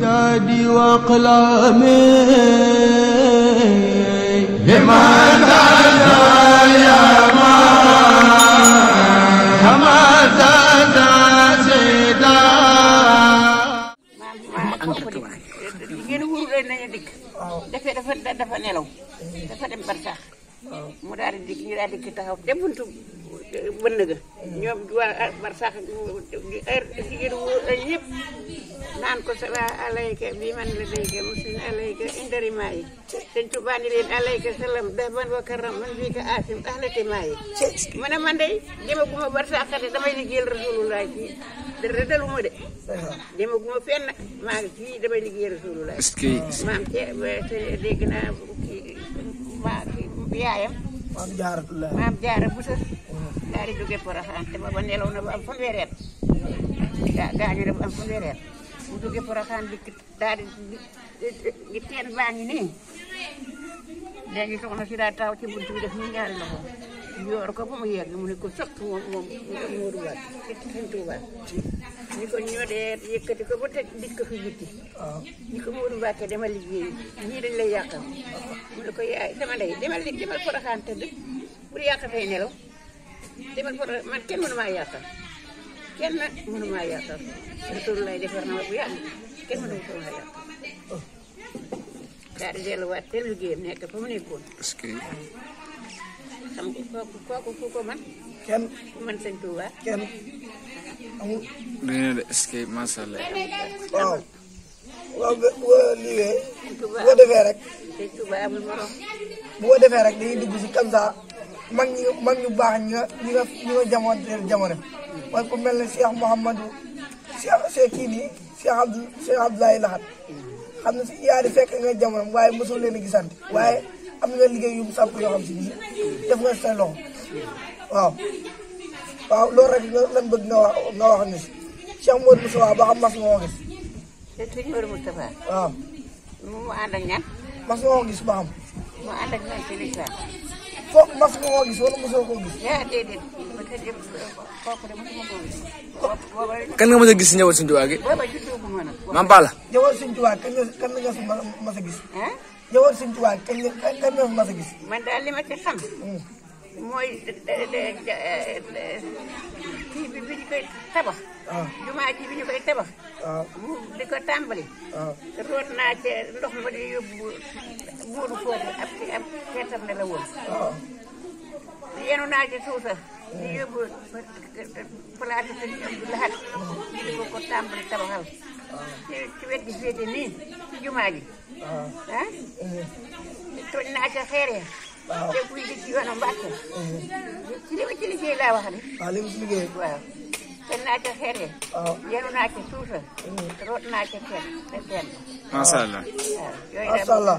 أمجادي وأقلامي لمن أتى يا ما حمد زيدا dafa nelaw dafa dem barsax mu daal di ñu daal di taxaw te buntu bënn ga ñoom waa barsax jigéen ñëpp naan ko sala alayka bi man la dayka muslim alayka indari maayi sëñ Tuubaa ni leen alayka salam daban wa karam man bii ka asim ahlati maayi mu ne man de demaguma barsax te damay liggéeyal rasulullah ci dara daluma de demaguma fenn maa ngi fii damay liggéeyal rasulullah maam dégg naa yaayam maam jaara bu sa daal di jóge Porokhane te booba nelaw na ba am fanweeri at gaañu na ba am fanweeri at mu jóge Porokhane dikk daal di teen baa ngi nii léegi soxna si daal taw ci buntu bi def ñu ñaari loxo yor ko ba mu yegg mu ne ko sokk moom Modou Ba ci Sëñ Tuubaa ni ko ñoo dee yëkkati ko ba teg dikk fi bitti ni ko Modou Ba ke demal liggéey ñii dañ lay yàqal mu ne ko yaay sama ndey demal Porokhane tëdd bu yàqatee nelaw demal Porokhane man kenn mënu maa yàqal kenn mënu maa yàqal retour lay defar na ma bu yàgg kenn mënu maa yàqal daal di delluwaat te liggéeyam nekk fa mu nekkoon xam kooku fu ko man kenn man Sëñ Tuubaa kenn amul dina de est-ce que macha allah waaw waaw bu ko liggéey bu ko defee rek Sëñ Tuubaa amul morom bu ko defee rek dañuy dugg si comme ça mag ñu baax ñi nga jamono mooy ku mel ne Cheikh Mouhamadou Cheikh kii nii Cheikh Abdoulaye Lahat xam ne si yaa di fekk nga jamono waaye mosul leen a gisante waaye am nga liggéey yu mu samp yoo xam si nii def nga sa loxo waaw loolu rek lan bëgg nga wax ni si Cheikh Modou Moustapha ba xam mas nga ko gis. Sëñ Modou Moustapha. waaw. mu ànd ak ñan. mas nga ko gis ba xam. mu ànd ak ñan ci lislaam. foog mas nga ko gis wala mosoo ko gis. déedéet kooku de mosuma ko gis. kan nga mës a gis si ñëwal Sëñ Tuubaa gi. booba juddoo bu ma nag. Maam Balla. ñëwal Sëñ Tuubaa kan nga fi mas a gis. ñëwal Sëñ Tuubaa kan nga fi mas a gis. man daal li ma ci xam. mooy kii bi ñu koy tabax. jumaa ji bi ñu koy tabax. mu di ko tàmbali. root naa ca ndox ma di yóbbu muuru foofu ab xeetam ne la woon. yenu naa ci suusa di yóbbu palaatu Sëñ Abdu Lahat di ko tàmbali tabaxal. ci wet gi féete nii ci jumaa ji. tooñ naa ca xeer ya. te buy di ci yoonu Mbàkke. ci li ma ci liggéey laa wax de. waaw li mu si liggéey. waaw te naa ca xeer ya. yenu naa ca suusa. root naa ca teen. macha allah. waaw macha allah.